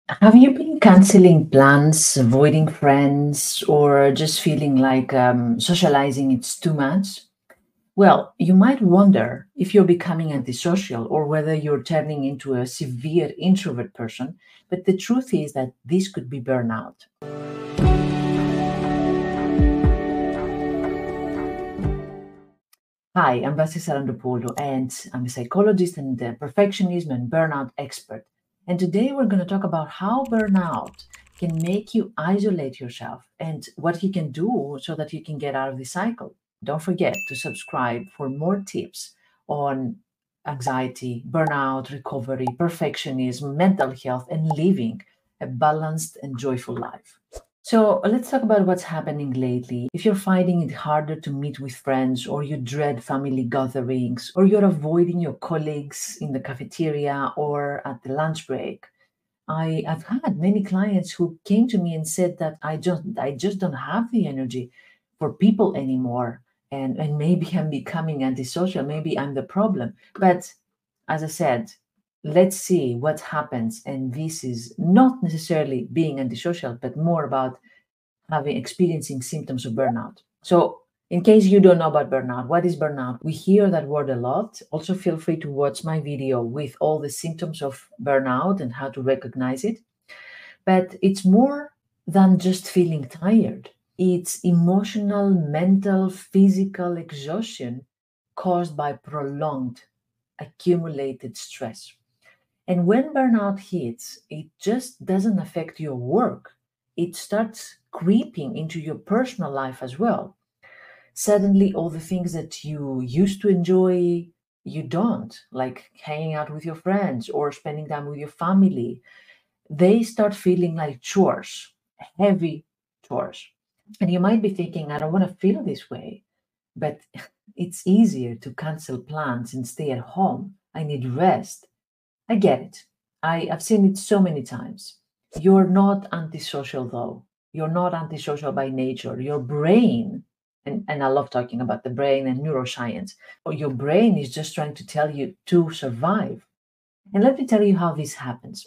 Have you been canceling plans, avoiding friends, or just feeling like socializing it's too much? Well, you might wonder if you're becoming antisocial or whether you're turning into a severe introvert person, but the truth is that this could be burnout. Hi, I'm Vassia and I'm a psychologist and a perfectionism and burnout expert. And today we're going to talk about how burnout can make you isolate yourself and what you can do so that you can get out of the cycle. Don't forget to subscribe for more tips on anxiety, burnout, recovery, perfectionism, mental health, and living a balanced and joyful life. So let's talk about what's happening lately. If you're finding it harder to meet with friends, or you dread family gatherings, or you're avoiding your colleagues in the cafeteria or at the lunch break, I've had many clients who came to me and said that I just don't have the energy for people anymore. And maybe I'm becoming antisocial, maybe I'm the problem. But as I said, let's see what happens. And this is not necessarily being antisocial, but more about having experiencing symptoms of burnout. So, in case you don't know about burnout, what is burnout? We hear that word a lot. Also, feel free to watch my video with all the symptoms of burnout and how to recognize it. But it's more than just feeling tired. It's emotional, mental, physical exhaustion caused by prolonged accumulated stress. And when burnout hits, it just doesn't affect your work. It starts creeping into your personal life as well. Suddenly, all the things that you used to enjoy, you don't, like hanging out with your friends or spending time with your family. They start feeling like chores, heavy chores. And you might be thinking, I don't want to feel this way, but it's easier to cancel plans and stay at home. I need rest. I get it. I've seen it so many times. You're not antisocial, though. You're not antisocial by nature. Your brain, and I love talking about the brain and neuroscience, or your brain is just trying to tell you to survive. And let me tell you how this happens.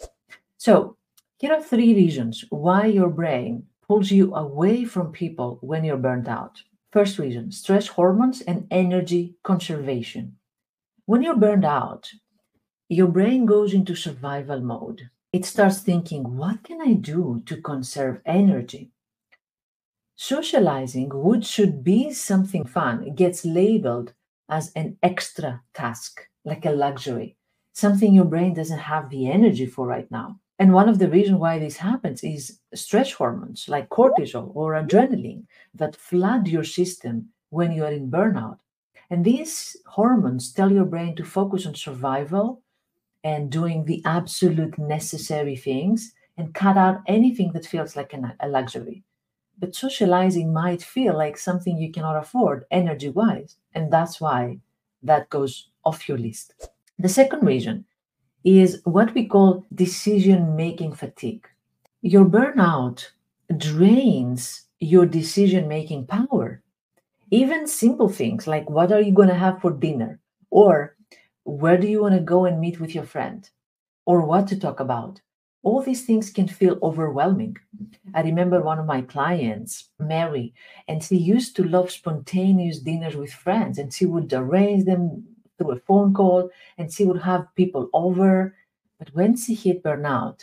So, here are three reasons why your brain pulls you away from people when you're burnt out. First reason, stress hormones and energy conservation. When you're burned out, your brain goes into survival mode. It starts thinking, what can I do to conserve energy? Socializing, which should be something fun, gets labeled as an extra task, like a luxury, something your brain doesn't have the energy for right now. And one of the reasons why this happens is stress hormones like cortisol or adrenaline that flood your system when you are in burnout. And these hormones tell your brain to focus on survival and doing the absolute necessary things and cut out anything that feels like a luxury. But socializing might feel like something you cannot afford energy wise. And that's why that goes off your list. The second reason is what we call decision making fatigue. Your burnout drains your decision making power. Even simple things like what are you going to have for dinner? Or where do you want to go and meet with your friend? Or what to talk about. All these things can feel overwhelming. I remember one of my clients, Mary, and she used to love spontaneous dinners with friends, and she would arrange them through a phone call, and she would have people over. But when she hit burnout,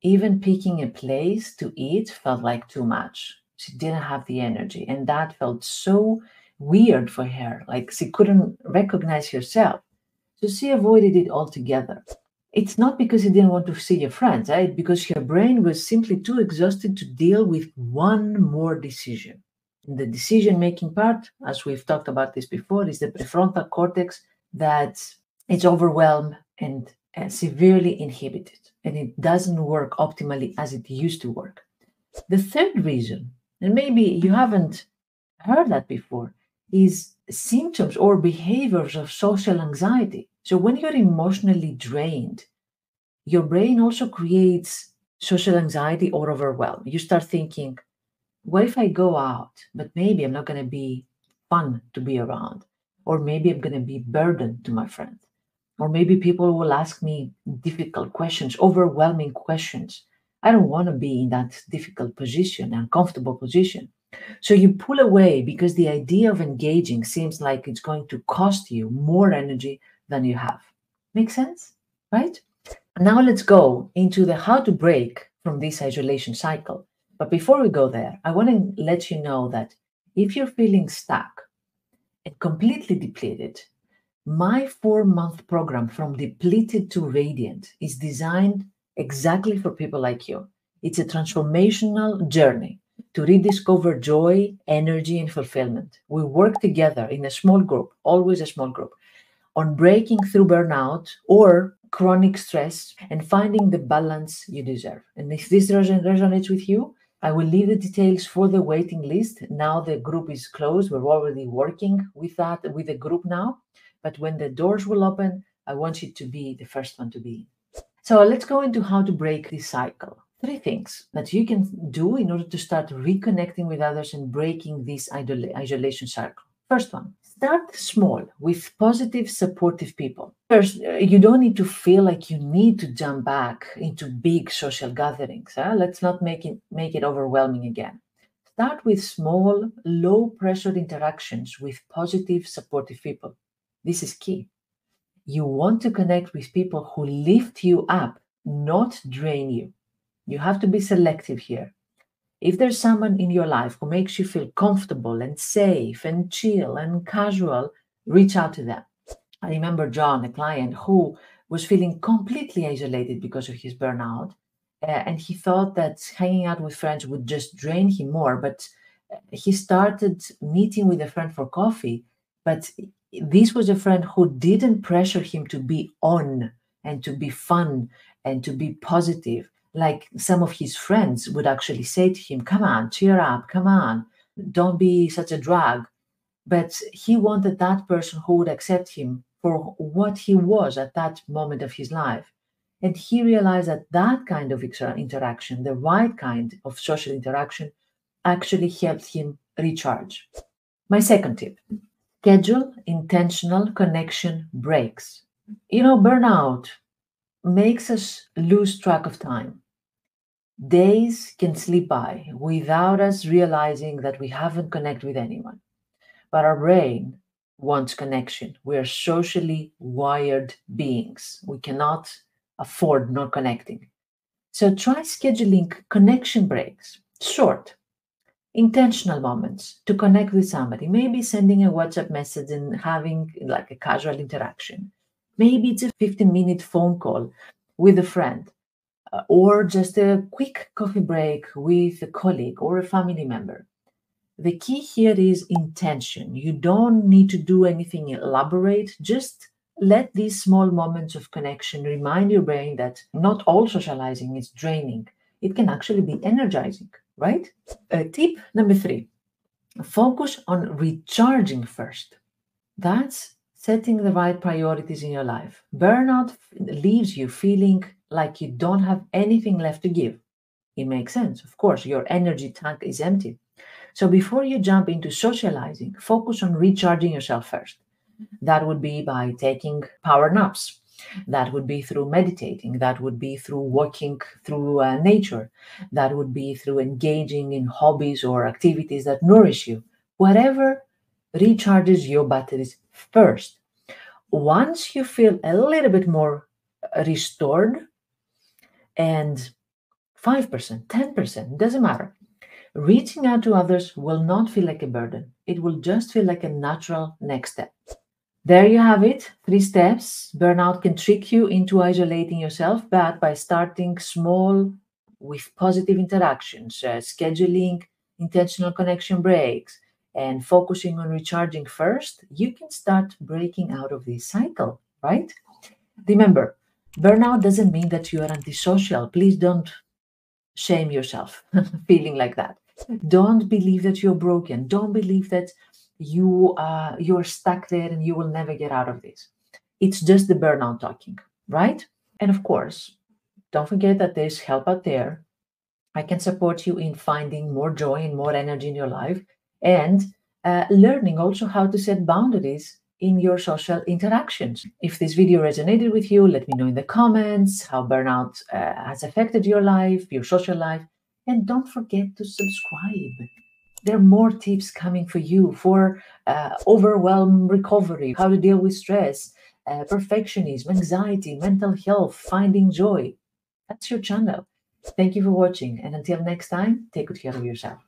even picking a place to eat felt like too much. She didn't have the energy, and that felt so weird for her. Like she couldn't recognize herself. So she avoided it altogether. It's not because you didn't want to see your friends, right? Because your brain was simply too exhausted to deal with one more decision. And the decision making part, as we've talked about this before, is the prefrontal cortex that is overwhelmed and severely inhibited. And it doesn't work optimally as it used to work. The third reason, and maybe you haven't heard that before, is symptoms or behaviors of social anxiety. So when you're emotionally drained, your brain also creates social anxiety or overwhelm. You start thinking, what if I go out, but maybe I'm not going to be fun to be around? Or maybe I'm going to be burdened to my friends. Or maybe people will ask me difficult questions, overwhelming questions. I don't want to be in that difficult position, uncomfortable position. So you pull away because the idea of engaging seems like it's going to cost you more energy than you have. Make sense? Right? Now let's go into the how to break from this isolation cycle. But before we go there, I want to let you know that if you're feeling stuck and completely depleted, my 4-month program from depleted to radiant is designed exactly for people like you. It's a transformational journey to rediscover joy, energy, and fulfillment. We work together in a small group, always a small group, on breaking through burnout or chronic stress and finding the balance you deserve. And if this resonates with you, I will leave the details for the waiting list. Now the group is closed. We're already working with that, with the group now. But when the doors will open, I want you to be the first one to be. So let's go into how to break this cycle. 3 things that you can do in order to start reconnecting with others and breaking this isolation cycle. First one, start small with positive, supportive people. First, you don't need to feel like you need to jump back into big social gatherings. Let's not make it overwhelming again. Start with small, low pressure interactions with positive, supportive people. This is key. You want to connect with people who lift you up, not drain you. You have to be selective here. If there's someone in your life who makes you feel comfortable and safe and chill and casual, reach out to them. I remember John, a client who was feeling completely isolated because of his burnout. And he thought that hanging out with friends would just drain him more. But he started meeting with a friend for coffee. But this was a friend who didn't pressure him to be on and to be fun and to be positive. Like some of his friends would actually say to him, come on, cheer up, come on, don't be such a drag. But he wanted that person who would accept him for what he was at that moment of his life. And he realized that that kind of interaction, the right kind of social interaction, actually helped him recharge. My second tip, schedule intentional connection breaks. Burnout makes us lose track of time. Days can slip by without us realizing that we haven't connected with anyone. But our brain wants connection. We are socially wired beings. We cannot afford not connecting. So try scheduling connection breaks, short, intentional moments to connect with somebody. Maybe sending a WhatsApp message and having like a casual interaction. Maybe it's a 15-minute phone call with a friend, or just a quick coffee break with a colleague or a family member. The key here is intention. You don't need to do anything elaborate. Just let these small moments of connection remind your brain that not all socializing is draining. It can actually be energizing, right? Tip number 3, focus on recharging first. That's setting the right priorities in your life. Burnout leaves you feeling like you don't have anything left to give. It makes sense. Of course, your energy tank is empty. So before you jump into socializing, focus on recharging yourself first. That would be by taking power naps. That would be through meditating. That would be through walking through nature. That would be through engaging in hobbies or activities that nourish you. Whatever recharges your batteries first. Once you feel a little bit more restored, and 5%, 10%, doesn't matter. Reaching out to others will not feel like a burden. It will just feel like a natural next step. There you have it, 3 steps. Burnout can trick you into isolating yourself, but by starting small with positive interactions, scheduling intentional connection breaks, and focusing on recharging first, you can start breaking out of this cycle, right? Remember, burnout doesn't mean that you are antisocial. Please don't shame yourself feeling like that. Don't believe that you're broken. Don't believe that you're stuck there and you will never get out of this. It's just the burnout talking, right? And of course, don't forget that there's help out there. I can support you in finding more joy and more energy in your life, and learning also how to set boundaries in your social interactions. If this video resonated with you, let me know in the comments how burnout has affected your life, your social life, and don't forget to subscribe. There are more tips coming for you for overwhelm recovery, how to deal with stress, perfectionism, anxiety, mental health, finding joy. That's your channel. Thank you for watching, and until next time, take good care of yourself.